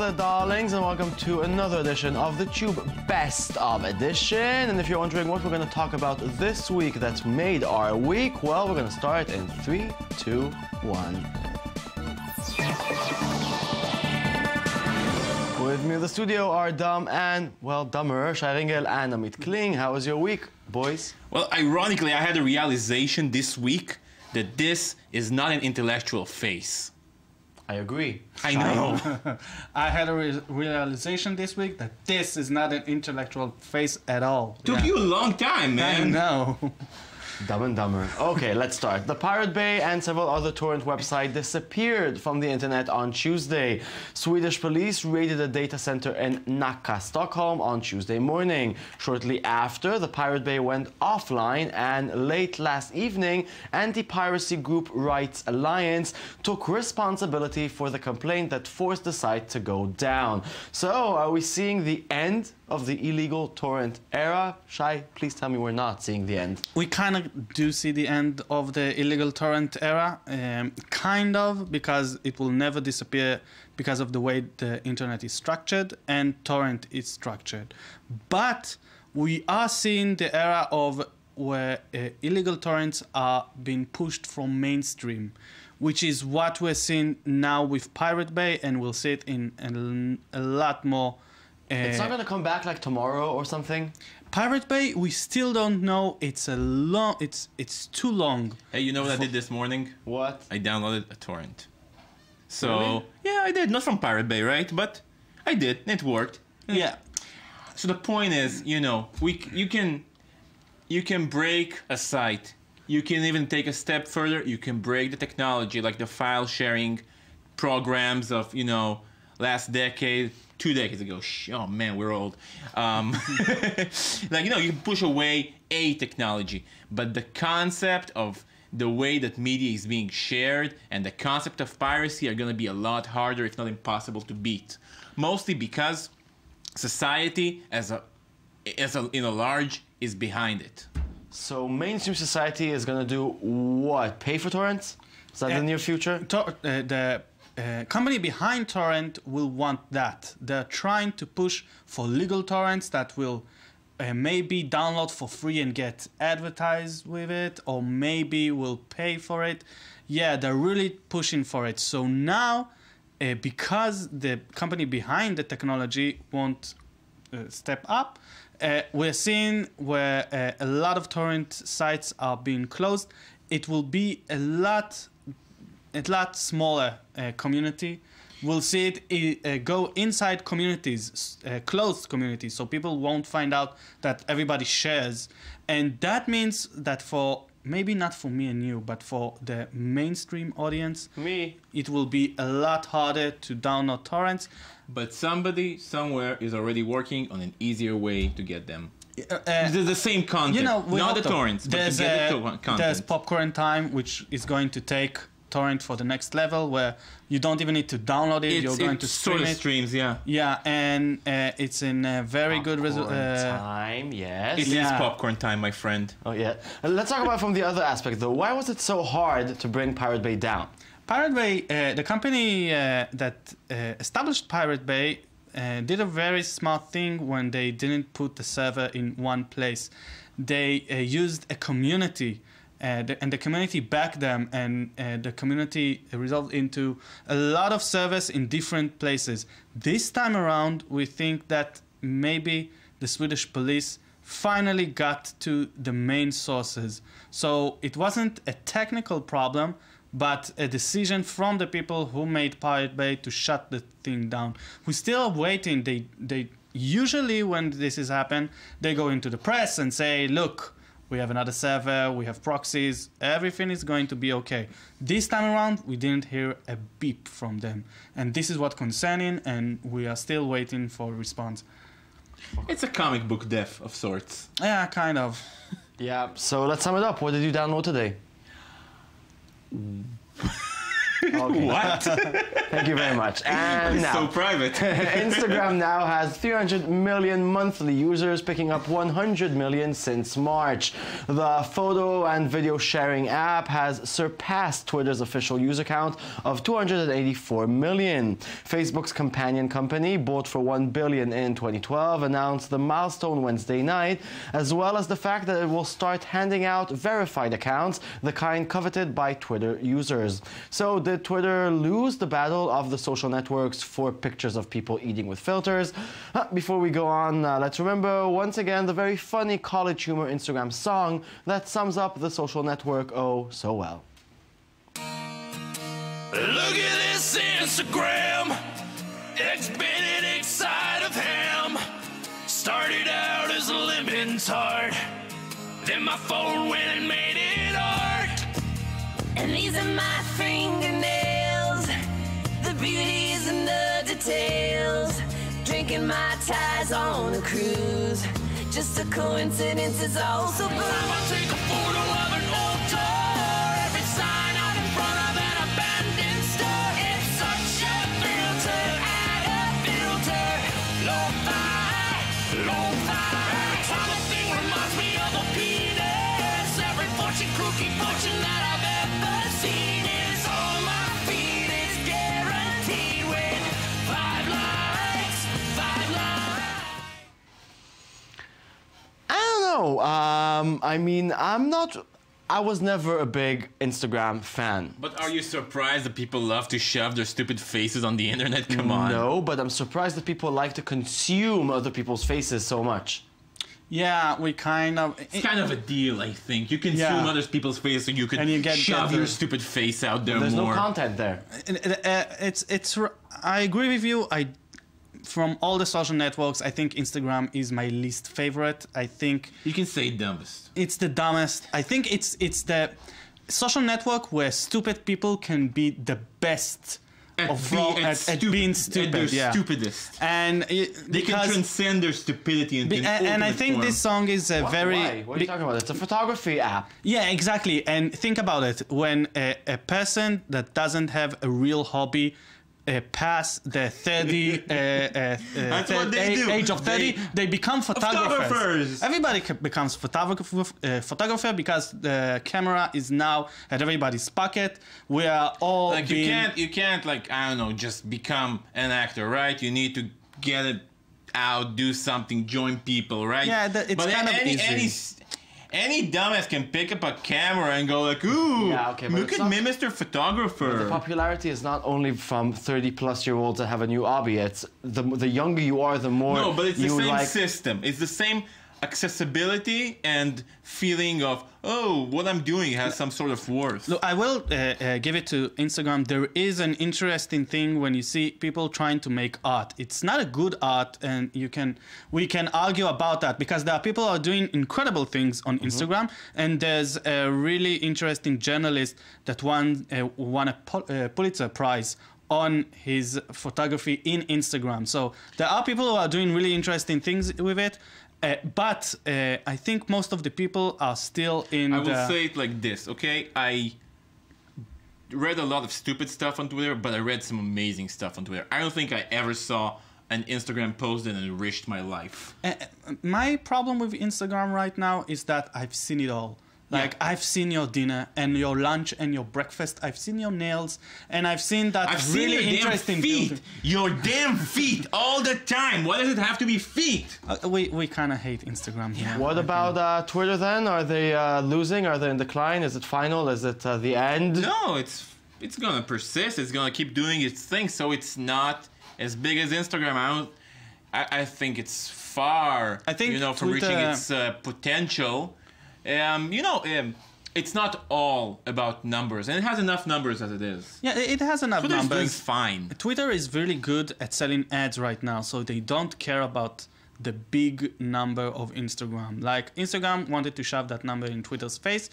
there, darlings, and welcome to another edition of the Tube Best of Edition. And if you're wondering what we're going to talk about this week that's made our week, well, we're going to start in 3, 2, 1. With me in the studio are dumb and, well, dumber, Shai Ringel and Amit Kling. How was your week, boys? Well, ironically, I had a realization this week that this is not an intellectual phase. I agree. I know. I had a realization this week that this is not an intellectual phase at all. Took you a long time, man. I know. Dumb and Dumber. Okay, let's start. The Pirate Bay and several other torrent websites disappeared from the internet on Tuesday. Swedish police raided a data center in Nacka, Stockholm on Tuesday morning. Shortly after, the Pirate Bay went offline, and late last evening, anti-piracy group Rights Alliance took responsibility for the complaint that forced the site to go down. So, are we seeing the end of the illegal torrent era? Shai, please tell me we're not seeing the end. We kind of do see the end of the illegal torrent era, kind of, because it will never disappear because of the way the internet is structured and torrent is structured. But we are seeing the era of where illegal torrents are being pushed from mainstream, which is what we're seeing now with Pirate Bay, and we'll see it in a lot more. It's not going to come back like tomorrow or something? Pirate Bay, we still don't know. It's too long. Hey, you know what I did this morning? What? I downloaded a torrent. So, Really? yeah, I did. Not from Pirate Bay, right? But I did. It worked. Yeah. So the point is, you know, you can break a site. You can even take a step further. You can break the technology, like the file sharing programs of, you know, last decade, 2 decades ago. Oh man, we're old. Like, you know, you can push away a technology, but the concept of the way that media is being shared and the concept of piracy are going to be a lot harder, if not impossible, to beat. Mostly because society, in a large, is behind it. So mainstream society is going to do what? Pay for torrents? Is that the near future? The company behind torrent will want that. They're trying to push for legal torrents that will maybe download for free and get advertised with it, or maybe will pay for it. Yeah, they're really pushing for it. So now, because the company behind the technology won't step up, we're seeing where a lot of torrent sites are being closed. It will be a lot smaller community. We'll see it go inside communities, closed communities, so people won't find out that everybody shares. And that means that for, maybe not for me and you, but for the mainstream audience, Me. it will be a lot harder to download torrents. But somebody somewhere is already working on an easier way to get them. The same content, You know, not the torrents, but to get the content. There's Popcorn Time, which is going to take torrent for the next level, where you don't even need to download it. You're going to stream sort of it. streams, yeah. Yeah, and it's in a very good Time, yes. It is Yeah. popcorn time, my friend. Oh, yeah. Let's talk about from the other aspect, though. Why was it so hard to bring Pirate Bay down? Pirate Bay, the company that established Pirate Bay did a very smart thing when they didn't put the server in one place. They used a community, and the community backed them, and the community resolved into a lot of servers in different places. This time around, we think that maybe the Swedish police finally got to the main sources. So it wasn't a technical problem, but a decision from the people who made Pirate Bay to shut the thing down. We're still waiting. They usually, when this has happened, they go into the press and say, look, we have another server, we have proxies, everything is going to be okay. This time around, we didn't hear a beep from them. And this is what's concerning, and we are still waiting for a response. It's a comic book death of sorts. Yeah, kind of. Yeah, so let's sum it up. What did you download today? Okay. What? Thank you very much. And It's now, so private. Instagram now has 300 million monthly users, picking up 100 million since March. The photo and video sharing app has surpassed Twitter's official user count of 284 million. Facebook's companion company, bought for $1 billion in 2012, announced the milestone Wednesday night, as well as the fact that it will start handing out verified accounts, the kind coveted by Twitter users. So did Twitter lose the battle of the social networks for pictures of people eating with filters? Before we go on, let's remember once again the very funny college humor Instagram song that sums up the social network oh so well. Look at this Instagram. Eggs Benedict side of ham. Started out as a lemon tart. Then my phone went and made it art. And these are my fingernails. The beauty is in the details. Drinking my ties on a cruise. Just a coincidence is all so blue. I'ma take a photo of an old door. Every sign out in front of an abandoned store. It's such a thrill to add a filter. Lo-fi, lo-fi. Every time a thing reminds me of a penis. Every fortune cookie fortune that I've ever seen is on my feed. It's guaranteed with 5 likes, 5 likes. I don't know. I mean, I was never a big Instagram fan. But are you surprised that people love to shove their stupid faces on the internet? Come on. No, but I'm surprised that people like to consume other people's faces so much. Yeah, we kind of. It's kind of a deal, I think. You consume Yeah. other people's faces, so you can And you get shove the- your stupid face out there There's more. no content there. I agree with you. From all the social networks, I think Instagram is my least favorite. I think You can say dumbest. it's the dumbest. I think it's the social network where stupid people can be the best At being stupid. At their Yeah. stupidest. And They can transcend their stupidity into an and I ultimate think form. this song is a very Why? What are you talking about? It's a photography app. yeah, exactly. And think about it. When a person that doesn't have a real hobby pass the 30 what they do. age of 30, they become photographers. Photographers. Everybody becomes photographer because the camera is now at everybody's pocket. We are all Like being, you can't like, I don't know, just become an actor, right? You need to get it out, do something, join people, right? Yeah, it's but kind of easy. any dumbass can pick up a camera and go like, ooh, Yeah, okay, but look it's at not- me, Mr. Photographer. The popularity is not only from 30-plus-year-olds that have a new hobby. It's the younger you are, the more No, but it's the you same like. system. It's the same accessibility and feeling of, oh, what I'm doing has some sort of worth. Look, I will give it to Instagram. There is an interesting thing when you see people trying to make art. It's not a good art, and we can argue about that because there are people who are doing incredible things on Instagram, and there's a really interesting journalist that won a Pulitzer Prize on his photography in Instagram. So there are people who are doing really interesting things with it. But I think most of the people are still in I will say it like this, okay? I read a lot of stupid stuff on Twitter, but I read some amazing stuff on Twitter. I don't think I ever saw an Instagram post that enriched my life. My problem with Instagram right now is that I've seen it all. Like, Yeah. I've seen your dinner and your lunch and your breakfast. I've seen your nails, and I've seen that I've seen really your damn interesting feet. building. Your damn feet all the time. Why does it have to be feet? We kind of hate Instagram here. What about Twitter then? Are they losing? Are they in decline? Is it final? Is it the end? No, it's gonna persist. It's gonna keep doing its thing. So it's not as big as Instagram. I think it's far. I think from Twitter- reaching its potential. It's not all about numbers, and it has enough numbers as it is. Yeah, it has enough Twitter's doing numbers. fine. Twitter is really good at selling ads right now, so they don't care about the big number of Instagram. Like, Instagram wanted to shove that number in Twitter's face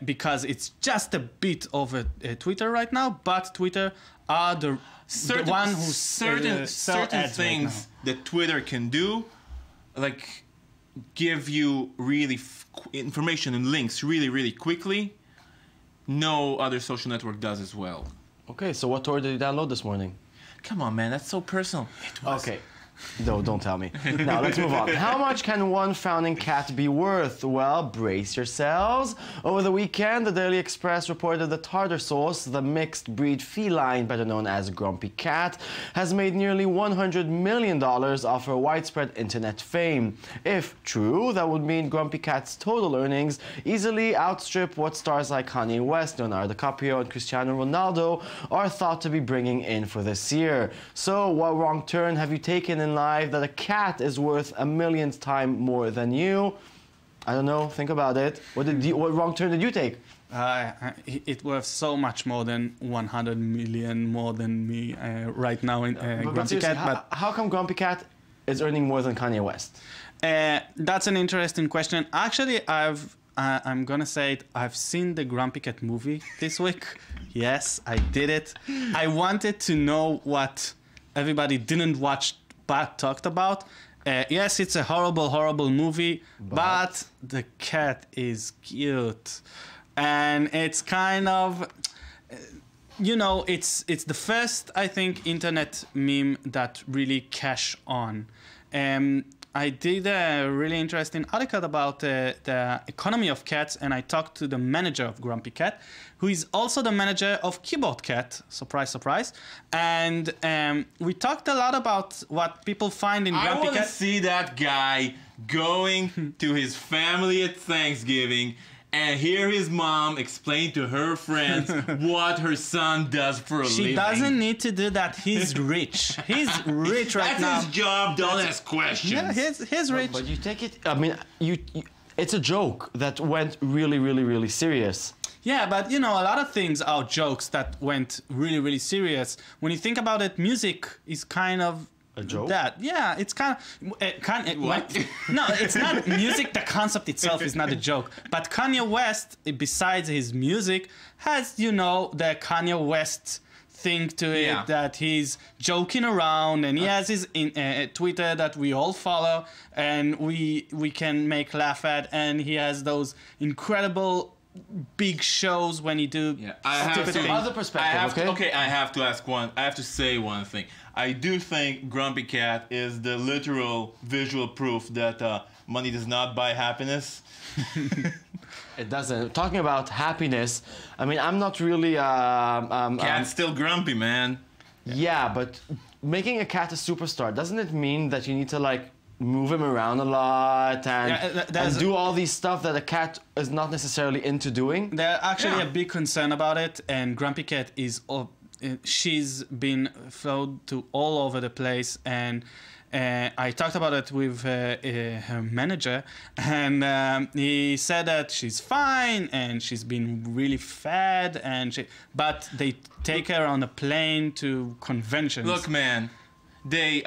because it's just a bit of a Twitter right now, but Twitter are the one who certain sell ads things right now. that Twitter can do, like give you really information and links really, really quickly. No other social network does as well. Okay, so what tour did you download this morning? Come on, man, that's so personal. Okay. No, don't tell me. Now, let's move on. How much can one founding cat be worth? Well, brace yourselves. Over the weekend, the Daily Express reported that Tartar Sauce, the mixed breed feline better known as Grumpy Cat, has made nearly $100 million off her widespread internet fame. If true, that would mean Grumpy Cat's total earnings easily outstrip what stars like Kanye West, Leonardo DiCaprio, and Cristiano Ronaldo are thought to be bringing in for this year. So, what wrong turn have you taken in life that a cat is worth a millionth time more than you? I don't know. Think about it. What wrong turn did you take? It worth so much more than 100 million more than me right now in Grumpy seriously, Cat. how come Grumpy Cat is earning more than Kanye West? That's an interesting question. Actually, I'm gonna say it. I've seen the Grumpy Cat movie this week. Yes, I did it. I wanted to know what everybody didn't watch but talked about. Yes, it's a horrible, horrible movie, but the cat is cute. And it's kind of, you know, it's the first, I think, internet meme that really cash on. I did a really interesting article about the economy of cats, and I talked to the manager of Grumpy Cat, who is also the manager of Keyboard Cat. Surprise, surprise. And we talked a lot about what people find in I Grumpy want to Cat. see that guy going to his family at Thanksgiving and hear his mom explain to her friends what her son does for a living. She doesn't need to do that. He's rich. He's rich right That's now. his job. Don't ask questions. Yeah, he's rich. But you take it. I mean, it's a joke that went really, really, really serious. Yeah, but you know, a lot of things are jokes that went really, really serious. When you think about it, music is kind of A joke? that. Yeah, it's kind of What? No, it's not music. The concept itself is not a joke. But Kanye West, besides his music, has, you know, the Kanye West thing to it, Yeah. that he's joking around, and he has his Twitter that we all follow and we can make laugh at, and he has those incredible big shows when he do I have stupid to. things. Other perspective, okay? I have to ask one. I have to say one thing. I do think Grumpy Cat is the literal visual proof that money does not buy happiness. It doesn't. Talking about happiness, I mean, I'm not really. Cat's still grumpy, man. Yeah, but making a cat a superstar, doesn't it mean that you need to like move him around a lot and, Yeah, there's and do all these stuff that a cat is not necessarily into doing? There's actually Yeah. a big concern about it, and Grumpy Cat is she's been flown to all over the place, and I talked about it with her manager, and he said that she's fine and she's been really fed, but they take her on a plane to conventions. Look, man, they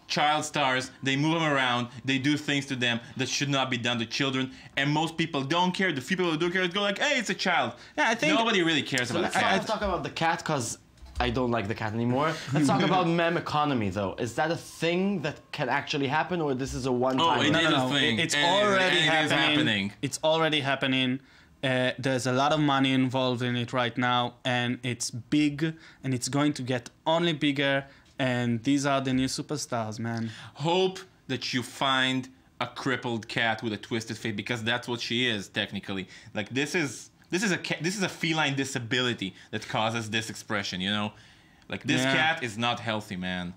child stars, they move them around, they do things to them that should not be done to children, and most people don't care. The few people who do care go like, hey, it's a child. Yeah, I think Nobody really cares about Let's the cat. not talk about the cat because I don't like the cat anymore. Let's talk about meme economy though. Is that a thing that can actually happen, or this is a one-time? Oh, it thing? is a thing. It's And already it is happening. It's already happening. There's a lot of money involved in it right now, and it's big, and it's going to get only bigger. And these are the new superstars, man. Hope that you find a crippled cat with a twisted face, because that's what she is technically. Like this is a feline disability that causes this expression, you know? Like this Yeah. cat is not healthy, man.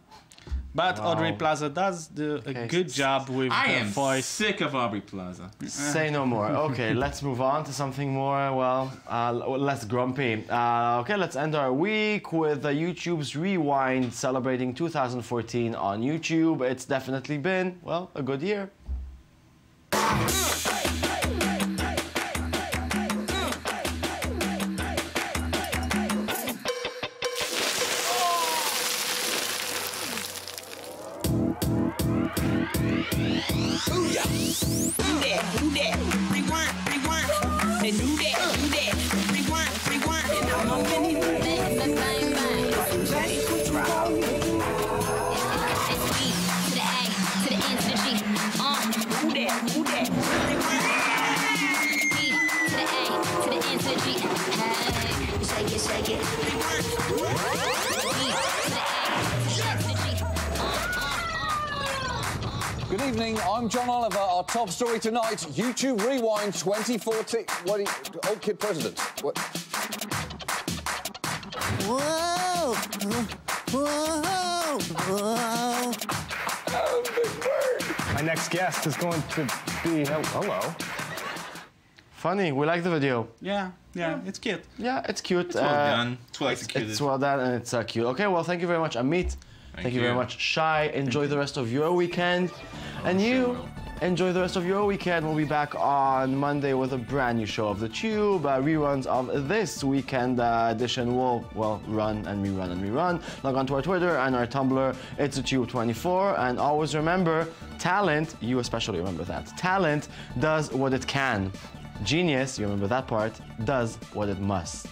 But Audrey Plaza does do a good job with I her am voice. sick of Aubrey Plaza. Say no more. Okay, let's move on to something more, well, less grumpy. Okay, let's end our week with YouTube's Rewind celebrating 2014 on YouTube. It's definitely been, well, a good year. shake it, shake it. Good evening, I'm John Oliver. Our top story tonight, YouTube Rewind 2014. What are you, old kid president? What? Whoa! Whoa! Whoa! Oh, big bird. My next guest is going to be, hello. Funny, we like the video. Yeah, it's cute. Yeah, it's cute. It's well done. It's well executed. It's well done and it's cute. Okay, well, thank you very much, Amit. Thank you very much, Shai. Enjoy the rest of your weekend. And you, enjoy the rest of your weekend. We'll be back on Monday with a brand new show of The Tube. Reruns of this weekend edition will, well, run and rerun and rerun. Log on to our Twitter and our Tumblr. It's TheTube24. And always remember, talent, you especially remember that, talent does what it can. Genius, you remember that part, does what it must.